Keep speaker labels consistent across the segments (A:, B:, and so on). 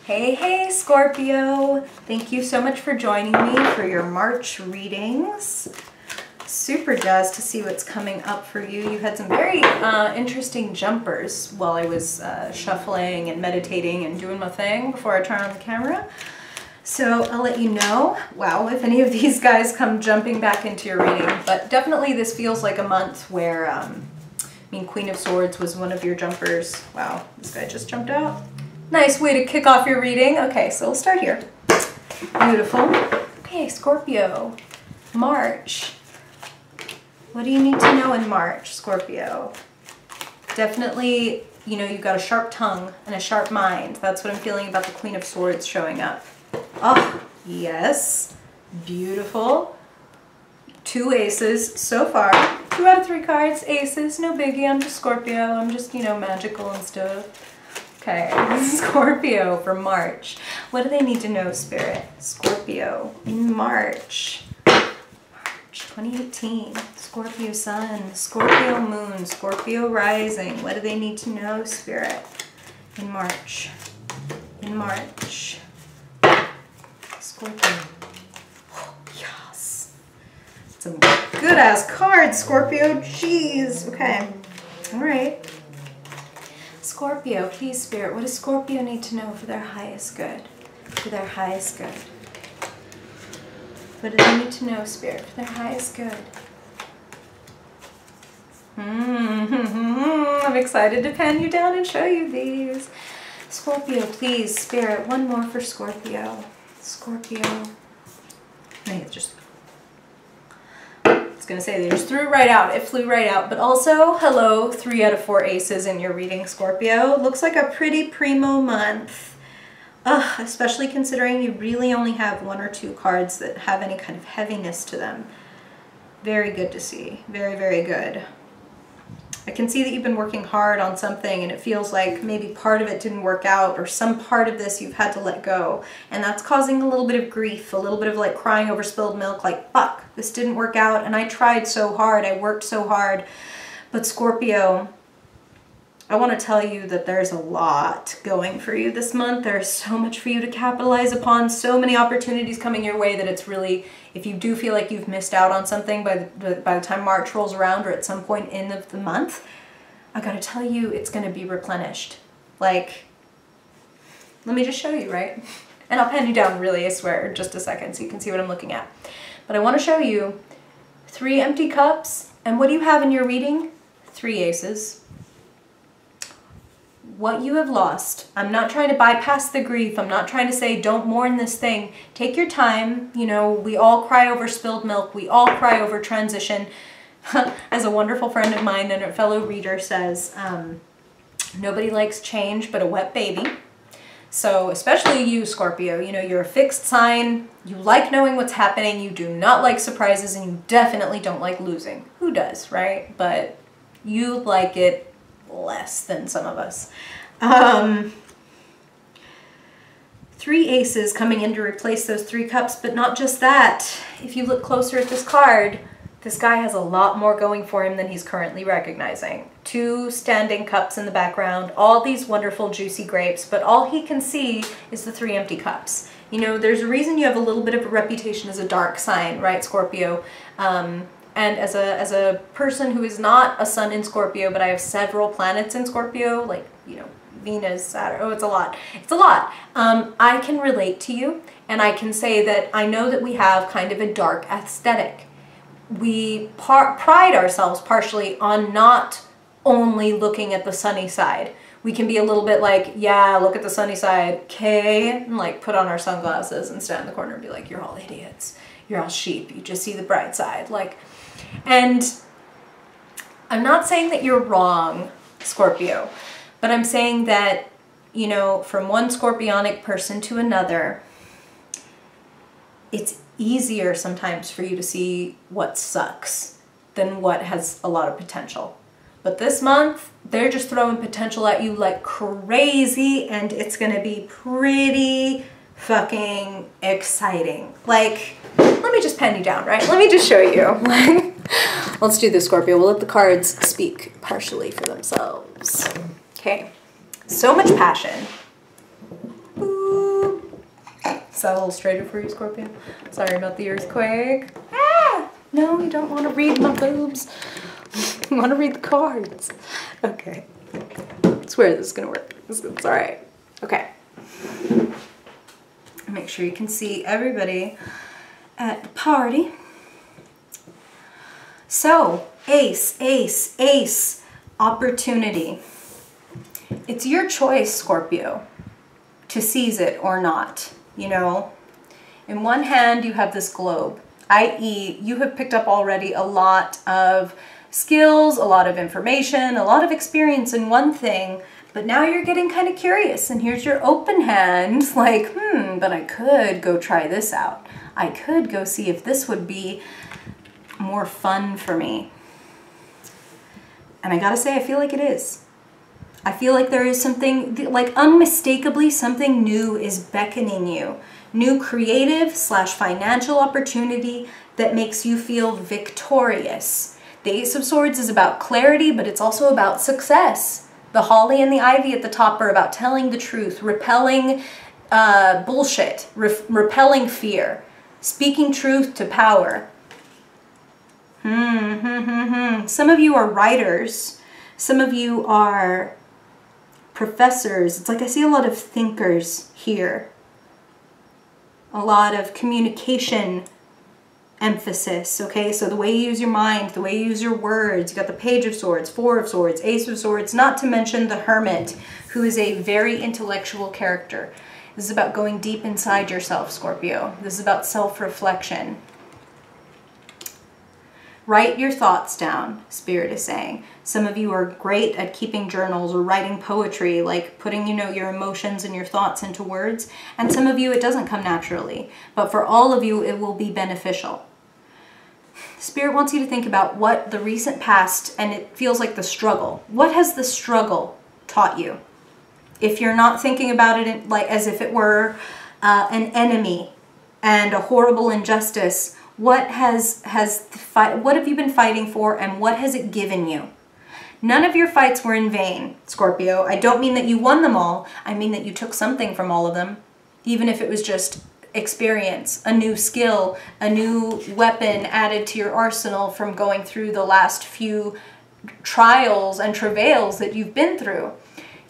A: Hey, Scorpio. Thank you so much for joining me for your March readings. Super jazzed to see what's coming up for you. You had some very interesting jumpers while I was shuffling and meditating and doing my thing before I turn on the camera. So I'll let you know, wow, if any of these guys come jumping back into your reading. But definitely this feels like a month where, I mean, Queen of Swords was one of your jumpers. Wow, this guy just jumped out. Nice way to kick off your reading. Okay, so we'll start here. Beautiful. Okay, Scorpio, March. What do you need to know in March, Scorpio? Definitely, you know, you've got a sharp tongue and a sharp mind. That's what I'm feeling about the Queen of Swords showing up. Oh, yes. Beautiful. 2 aces so far. 2 out of 3 cards, aces. No biggie. I'm just Scorpio. I'm just, you know, magical and stuff. Okay, Scorpio for March. What do they need to know, Spirit? Scorpio in March. March 2018. Scorpio Sun, Scorpio Moon, Scorpio Rising. What do they need to know, Spirit? In March. In March. Scorpio. Oh, yes. Some good-ass cards, Scorpio. Jeez. Okay. All right. Scorpio, please, Spirit, what does Scorpio need to know for their highest good? For their highest good. What do they need to know, Spirit, for their highest good? I'm excited to pen you down and show you these. Scorpio, please, Spirit, one more for Scorpio. Scorpio. I just... Gonna say they just threw it right out. It flew right out. But also, hello, 3 out of 4 aces in your reading, Scorpio. Looks like a pretty primo month. Especially considering you really only have 1 or 2 cards that have any kind of heaviness to them. Very good to see. Very, very good. I can see that you've been working hard on something and it feels like maybe part of it didn't work out or some part of this you've had to let go. And that's causing a little bit of grief, a little bit of like crying over spilled milk, like, fuck, this didn't work out and I tried so hard, I worked so hard. But Scorpio, I want to tell you that there's a lot going for you this month. There's so much for you to capitalize upon, so many opportunities coming your way that it's really, if you do feel like you've missed out on something by the time March rolls around or at some point in the month, I gotta tell you, it's gonna be replenished. Like, let me just show you, right? And I'll pen you down really, I swear, in just a second so you can see what I'm looking at. But I want to show you 3 empty cups, and what do you have in your reading? 3 aces. What you have lost. I'm not trying to bypass the grief. I'm not trying to say don't mourn this thing. Take your time. You know, we all cry over spilled milk. We all cry over transition. As a wonderful friend of mine and a fellow reader says, nobody likes change but a wet baby. So especially you, Scorpio, you know, you're a fixed sign. You like knowing what's happening. You do not like surprises and you definitely don't like losing. Who does, right? But you like it less than some of us. 3 aces coming in to replace those 3 cups, but not just that. If you look closer at this card, this guy has a lot more going for him than he's currently recognizing. 2 standing cups in the background, all these wonderful juicy grapes, but all he can see is the 3 empty cups. You know, there's a reason you have a little bit of a reputation as a dark sign, right, Scorpio? And as a person who is not a sun in Scorpio, but I have several planets in Scorpio, like, you know, Venus, Saturn, oh, it's a lot. It's a lot. I can relate to you, and I can say that I know that we have kind of a dark aesthetic. We pride ourselves partially on not only looking at the sunny side. We can be a little bit like, yeah, look at the sunny side, okay, and like put on our sunglasses and stand in the corner and be like, you're all idiots. You're all sheep. You just see the bright side. Like, and I'm not saying that you're wrong, Scorpio, but I'm saying that, you know, from one scorpionic person to another, it's easier sometimes for you to see what sucks than what has a lot of potential. But this month, they're just throwing potential at you like crazy, and it's gonna be pretty fucking exciting. Like, let me just pen you down, right? Let me just show you. Let's do this, Scorpio. We'll let the cards speak partially for themselves. Okay. So much passion. Ooh. Is that a little straighter for you, Scorpio? Sorry about the earthquake. Ah! No, you don't want to read my boobs. You want to read the cards. Okay. I swear this is going to work. It's all right. Okay. Make sure you can see everybody at the party. So, ace, ace, ace, opportunity. It's your choice, Scorpio, to seize it or not, you know. In one hand, you have this globe, i.e. you have picked up already a lot of skills, a lot of information, a lot of experience in one thing, but now you're getting kind of curious, and here's your open hand, like, but I could go try this out. I could go see if this would be more fun for me. And I gotta say, I feel like it is. I feel like there is something, like unmistakably something new is beckoning you. New creative / financial opportunity that makes you feel victorious. The Ace of Swords is about clarity, but it's also about success. The holly and the ivy at the top are about telling the truth, repelling bullshit, repelling fear, speaking truth to power. Some of you are writers. Some of you are professors. It's like I see a lot of thinkers here. A lot of communication emphasis, okay? So the way you use your mind, the way you use your words, you got the Page of Swords, Four of Swords, Ace of Swords, not to mention the Hermit, who is a very intellectual character. This is about going deep inside yourself, Scorpio. This is about self-reflection. Write your thoughts down, Spirit is saying. Some of you are great at keeping journals or writing poetry, like putting, your emotions and your thoughts into words. And some of you, it doesn't come naturally. But for all of you, it will be beneficial. Spirit wants you to think about what the recent past, and it feels like the struggle. What has the struggle taught you? If you're not thinking about it like as if it were an enemy and a horrible injustice, what have you been fighting for, and what has it given you? None of your fights were in vain, Scorpio. I don't mean that you won them all. I mean that you took something from all of them, even if it was just experience, a new skill, a new weapon added to your arsenal from going through the last few trials and travails that you've been through.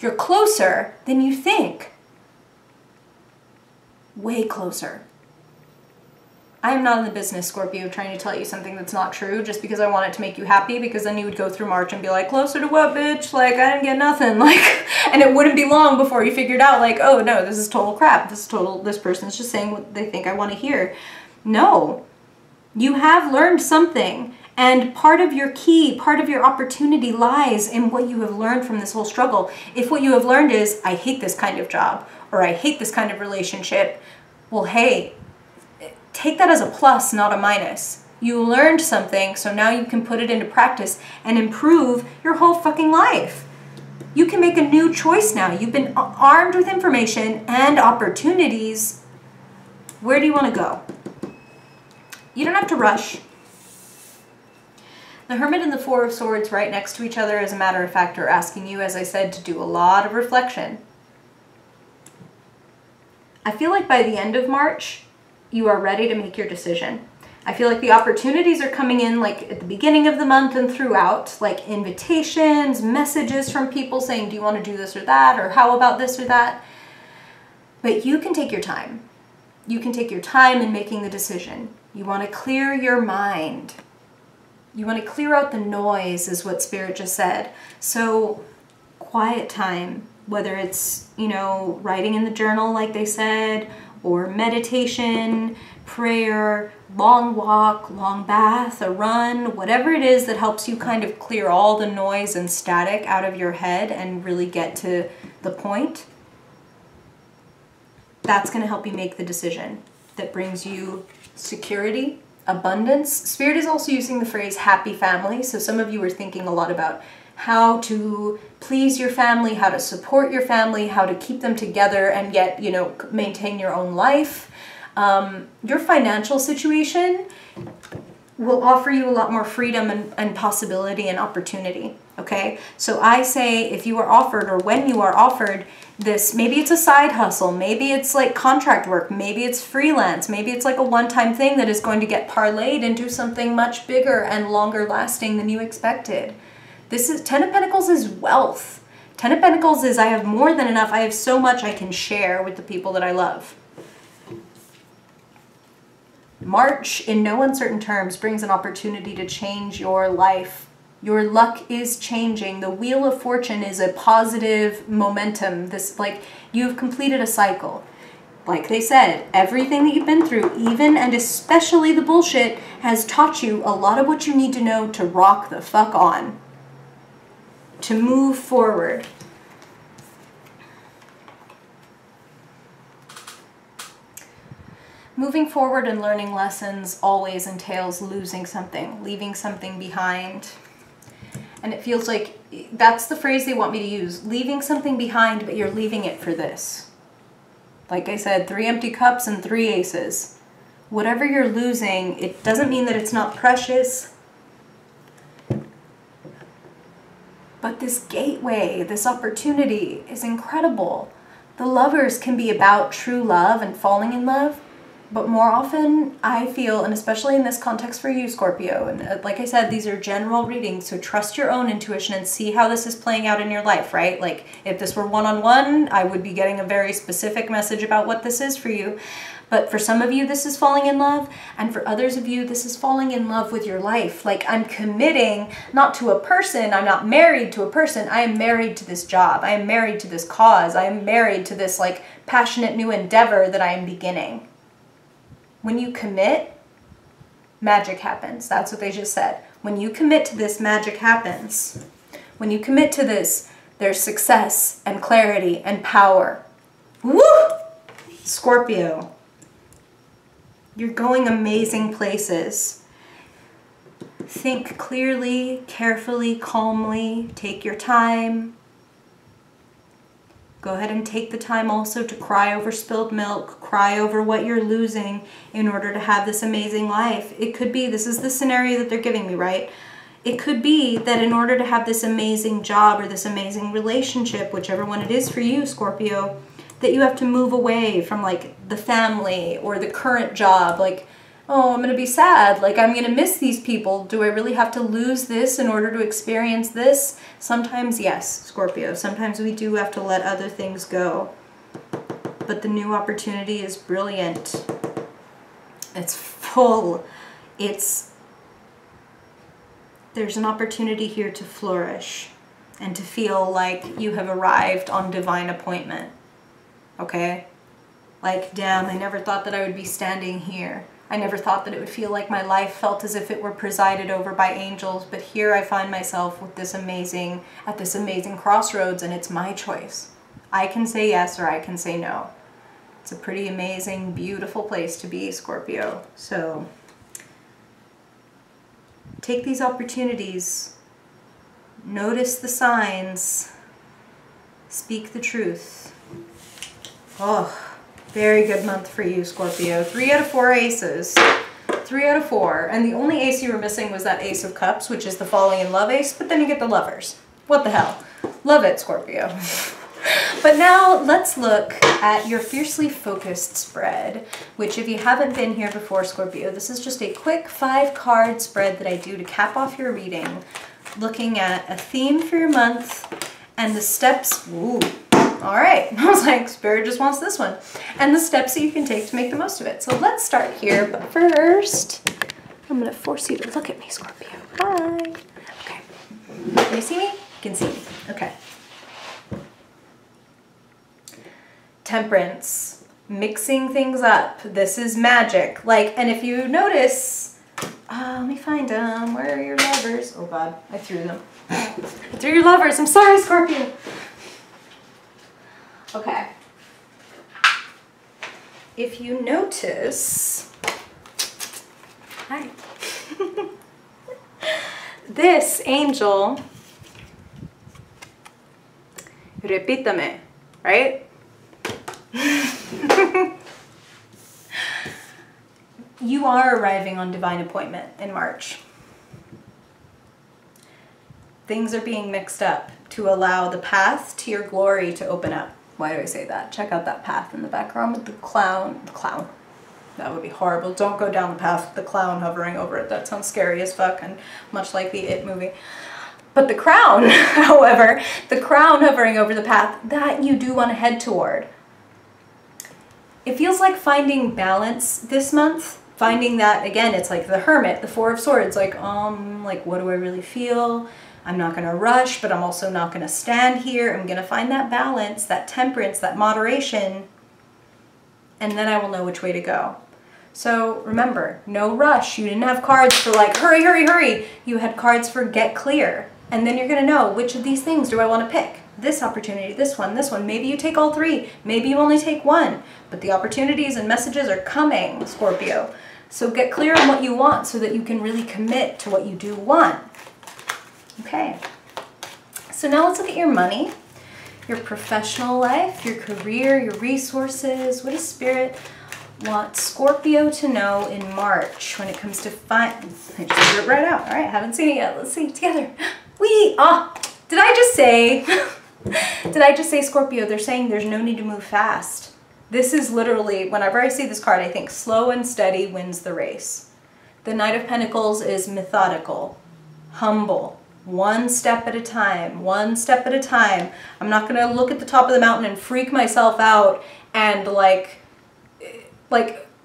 A: You're closer than you think. Way closer. I am not in the business, Scorpio, of trying to tell you something that's not true just because I want it to make you happy, because then you would go through March and be like, closer to what, bitch? Like, I didn't get nothing. Like, and it wouldn't be long before you figured out, like, oh no, this is total crap. This person's just saying what they think I want to hear. No. You have learned something, and part of your key, part of your opportunity lies in what you have learned from this whole struggle. If what you have learned is, I hate this kind of job, or I hate this kind of relationship, well, hey, take that as a plus, not a minus. You learned something, so now you can put it into practice and improve your whole fucking life. You can make a new choice now. You've been armed with information and opportunities. Where do you want to go? You don't have to rush. The Hermit and the Four of Swords right next to each other, as a matter of fact, are asking you, as I said, to do a lot of reflection. I feel like by the end of March, you are ready to make your decision. I feel like the opportunities are coming in like at the beginning of the month and throughout, like invitations, messages from people saying, do you want to do this or that? Or how about this or that? But you can take your time. You can take your time in making the decision. You want to clear your mind. You want to clear out the noise, is what Spirit just said. So quiet time, whether it's, writing in the journal like they said, or meditation, prayer, long walk, long bath, a run, whatever it is that helps you kind of clear all the noise and static out of your head and really get to the point. That's going to help you make the decision that brings you security, abundance. Spirit is also using the phrase happy family. So some of you are thinking a lot about how to please your family, how to support your family, how to keep them together and yet, maintain your own life. Your financial situation, will offer you a lot more freedom and possibility and opportunity, okay? So I say if you are offered, or when you are offered this, maybe it's a side hustle, maybe it's like contract work, maybe it's freelance, maybe it's like a one-time thing that is going to get parlayed into something much bigger and longer lasting than you expected. This is, 10 of Pentacles is wealth. 10 of Pentacles is I have more than enough, I have so much I can share with the people that I love. March, in no uncertain terms, brings an opportunity to change your life. Your luck is changing. The Wheel of Fortune is a positive momentum. This, like, you've completed a cycle. Like they said, everything that you've been through, even and especially the bullshit, has taught you a lot of what you need to know to rock the fuck on. To move forward. Moving forward and learning lessons always entails losing something, leaving something behind. And it feels like that's the phrase they want me to use. Leaving something behind, but you're leaving it for this. Like I said, 3 empty cups and 3 aces. Whatever you're losing, it doesn't mean that it's not precious. But this gateway, this opportunity is incredible. The Lovers can be about true love and falling in love. But more often, I feel, and especially in this context for you, Scorpio, and like I said, these are general readings, so trust your own intuition and see how this is playing out in your life, right? Like, if this were one-on-one, I would be getting a very specific message about what this is for you. But for some of you, this is falling in love, and for others of you, this is falling in love with your life. Like, I'm committing not to a person, I'm not married to a person, I am married to this job, I am married to this cause, I am married to this, like, passionate new endeavor that I am beginning. When you commit, magic happens. That's what they just said. When you commit to this, magic happens. When you commit to this, there's success and clarity and power. Woo! Scorpio, you're going amazing places. Think clearly, carefully, calmly. Take your time. Go ahead and take the time also to cry over spilled milk, cry over what you're losing in order to have this amazing life. It could be, this is the scenario that they're giving me, right? It could be that in order to have this amazing job or this amazing relationship, whichever one it is for you, Scorpio, that you have to move away from like the family or the current job. Like, oh, I'm going to be sad. Like, I'm going to miss these people. Do I really have to lose this in order to experience this? Sometimes, yes, Scorpio. Sometimes we do have to let other things go. But the new opportunity is brilliant. It's full. There's an opportunity here to flourish and to feel like you have arrived on divine appointment. Okay? Like, damn, I never thought that I would be standing here. I never thought that it would feel like my life felt as if it were presided over by angels, but here I find myself with this amazing, at this amazing crossroads, and it's my choice. I can say yes or I can say no. It's a pretty amazing, beautiful place to be, Scorpio. So take these opportunities, notice the signs, speak the truth. Oh. Very good month for you, Scorpio. 3 out of 4 aces. 3 out of 4. And the only ace you were missing was that Ace of Cups, which is the falling in love ace, but then you get the Lovers. What the hell? Love it, Scorpio. But now let's look at your fiercely focused spread, which if you haven't been here before, Scorpio, this is just a quick 5-card spread that I do to cap off your reading, looking at a theme for your month and the steps. Ooh. All right, I was like, Spirit just wants this one. And the steps that you can take to make the most of it. So let's start here, but first, I'm gonna force you to look at me, Scorpio. Hi. Okay, can you see me? You can see me, okay. Temperance, mixing things up. This is magic. Like, and if you notice, let me find them. Where are your Lovers? Oh God, I threw them. I threw your Lovers, I'm sorry, Scorpio. Okay, if you notice, hi, this angel, repítame, right? you are arriving on divine appointment in March. Things are being mixed up to allow the path to your glory to open up. Why do I say that? Check out that path in the background with the clown. The clown. That would be horrible. Don't go down the path with the clown hovering over it. That sounds scary as fuck and much like the It movie. But the crown, however, the crown hovering over the path, that you do want to head toward. It feels like finding balance this month. Finding that, again, it's like the Hermit, the Four of Swords, like what do I really feel? I'm not going to rush, but I'm also not going to stand here. I'm going to find that balance, that temperance, that moderation, and then I will know which way to go. So remember, no rush. You didn't have cards for like, hurry, hurry, hurry. You had cards for get clear. And then you're going to know which of these things do I want to pick. This opportunity, this one, this one. Maybe you take all three. Maybe you only take one. But the opportunities and messages are coming, Scorpio. So get clear on what you want so that you can really commit to what you do want. Okay. So now let's look at your money, your professional life, your career, your resources. What does Spirit want Scorpio to know in March when it comes to finance? I just drew it right out. All right, haven't seen it yet. Let's see it together. Did I just say, did I just say Scorpio? They're saying there's no need to move fast. This is literally, whenever I see this card, I think slow and steady wins the race. The Knight of Pentacles is methodical, humble, one step at a time, one step at a time. I'm not going to look at the top of the mountain and freak myself out and like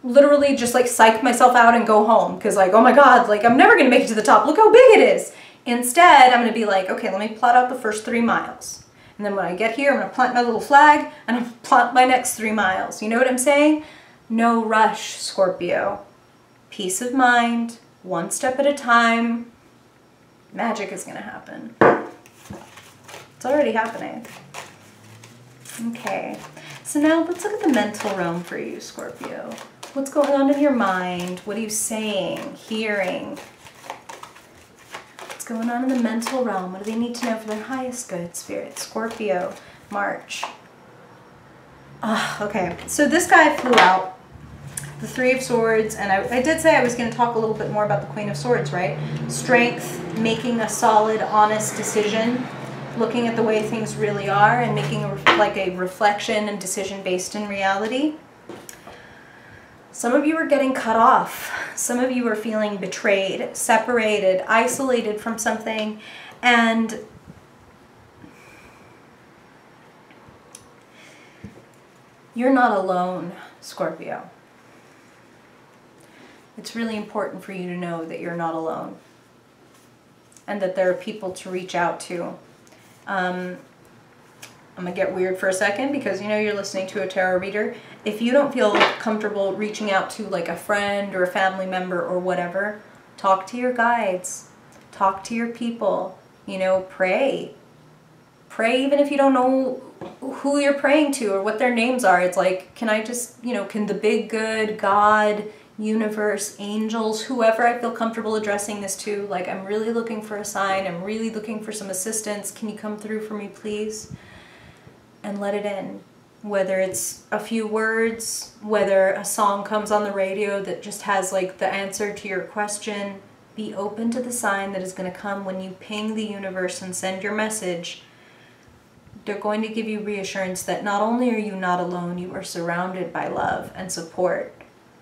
A: literally just like psych myself out and go home because like, oh my God, like I'm never going to make it to the top. Look how big it is. Instead, I'm going to be like, okay, let me plot out the first 3 miles. And then when I get here, I'm going to plant my little flag and I'll plot my next 3 miles. You know what I'm saying? No rush, Scorpio. Peace of mind, one step at a time. Magic is going to happen. It's already happening. Okay. So now let's look at the mental realm for you, Scorpio. What's going on in your mind? What are you saying, hearing? What's going on in the mental realm? What do they need to know for their highest good, Spirit? Scorpio, March. Okay, so this guy flew out. The Three of Swords, and I did say I was going to talk a little bit more about the Queen of Swords, right? Strength, making a solid, honest decision, looking at the way things really are, and making a reflection and decision based in reality. Some of you are getting cut off. Some of you are feeling betrayed, separated, isolated from something, and you're not alone, Scorpio. It's really important for you to know that you're not alone and that there are people to reach out to. I'm going to get weird for a second because you know you're listening to a tarot reader. If you don't feel comfortable reaching out to like a friend or a family member or whatever, talk to your guides, talk to your people, you know, pray. Pray even if you don't know who you're praying to or what their names are. It's like, can I just, you know, can the big good, God, universe, angels, whoever I feel comfortable addressing this to, like I'm really looking for a sign, I'm really looking for some assistance, can you come through for me please? And let it in. Whether it's a few words, whether a song comes on the radio that just has like the answer to your question, be open to the sign that is going to come when you ping the universe and send your message. They're going to give you reassurance that not only are you not alone, you are surrounded by love and support.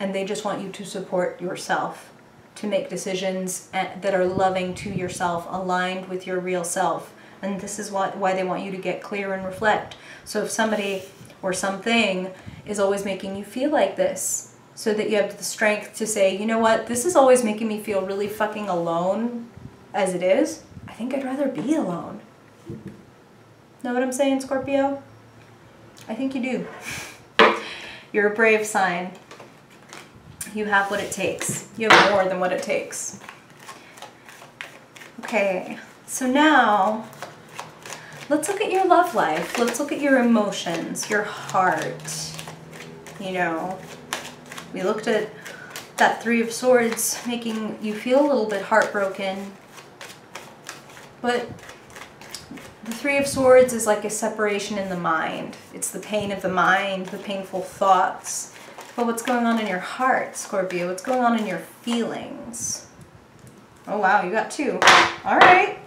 A: And they just want you to support yourself, to make decisions that are loving to yourself, aligned with your real self. And this is why they want you to get clear and reflect. So if somebody or something is always making you feel like this, so that you have the strength to say, you know what, this is always making me feel really fucking alone as it is. I think I'd rather be alone. Know what I'm saying, Scorpio? I think you do. You're a brave sign. You have what it takes. You have more than what it takes. Okay, so now let's look at your love life. Let's look at your emotions, your heart. You know, we looked at that Three of Swords making you feel a little bit heartbroken. But the Three of Swords is like a separation in the mind. It's the pain of the mind, the painful thoughts. But what's going on in your heart, Scorpio? What's going on in your feelings? Oh, wow, you got 2. All right.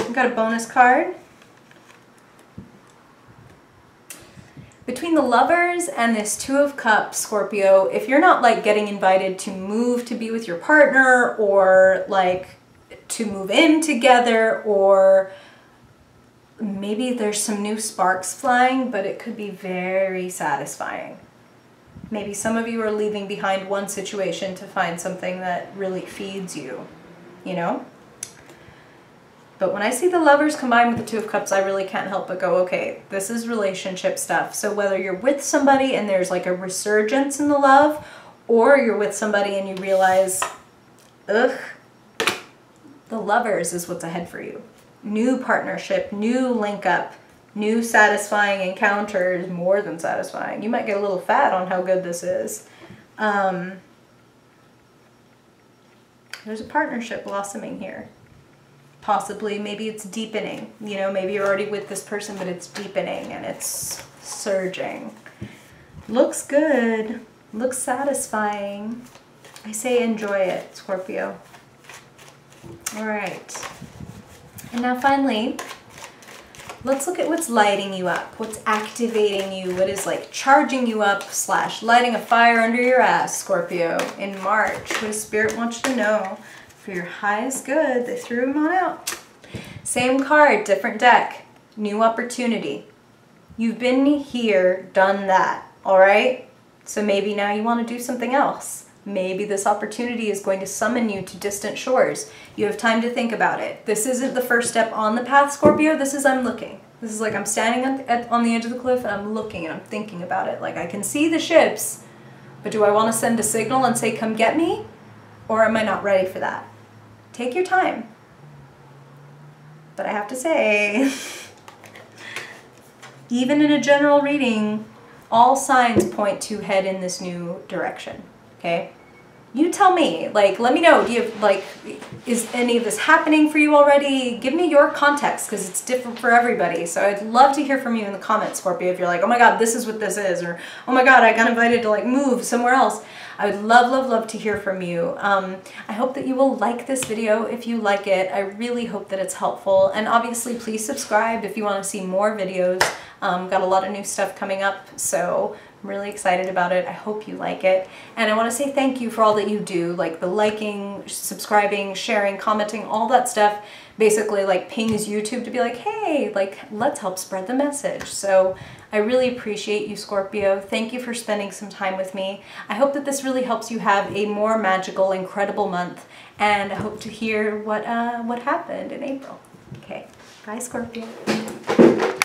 A: You got a bonus card. Between the Lovers and this 2 of Cups, Scorpio, if you're not like getting invited to move to be with your partner, or like to move in together, or maybe there's some new sparks flying, but it could be very satisfying. Maybe some of you are leaving behind one situation to find something that really feeds you, you know? But when I see the Lovers combined with the 2 of Cups, I really can't help but go, okay, this is relationship stuff. So whether you're with somebody and there's like a resurgence in the love, or you're with somebody and you realize, ugh, the Lovers is what's ahead for you. New partnership, new link up, new satisfying encounters, more than satisfying. You might get a little fat on how good this is. There's a partnership blossoming here. Possibly, maybe it's deepening. You know, maybe you're already with this person, but it's deepening and it's surging. Looks good. Looks satisfying. I say enjoy it, Scorpio. All right. And now finally, let's look at what's lighting you up, what's activating you, what is like charging you up / lighting a fire under your ass, Scorpio, in March. What does Spirit want you to know? For your highest good, they threw them on out. Same card, different deck, new opportunity. You've been here, done that, all right? So maybe now you want to do something else. Maybe this opportunity is going to summon you to distant shores. You have time to think about it. This isn't the first step on the path, Scorpio. This is I'm looking. This is like I'm standing on the edge of the cliff and I'm looking and I'm thinking about it. Like I can see the ships, but do I want to send a signal and say, come get me? Or am I not ready for that? Take your time. But I have to say, even in a general reading, all signs point to head in this new direction, okay? You tell me, like, let me know, do you have, like, is any of this happening for you already? Give me your context, because it's different for everybody. So I'd love to hear from you in the comments, Scorpio, if you're like, oh my God, this is what this is, or oh my God, I got invited to, like, move somewhere else. I would love, love, love to hear from you. I hope that you will like this video if you like it. I really hope that it's helpful. And obviously, please subscribe if you want to see more videos. Got a lot of new stuff coming up, so I'm really excited about it. I hope you like it. And I want to say thank you for all that you do, like the liking, subscribing, sharing, commenting, all that stuff basically like pings YouTube to be like, hey, like let's help spread the message. So I really appreciate you, Scorpio. Thank you for spending some time with me. I hope that this really helps you have a more magical, incredible month, and I hope to hear what happened in April. Okay, bye, Scorpio.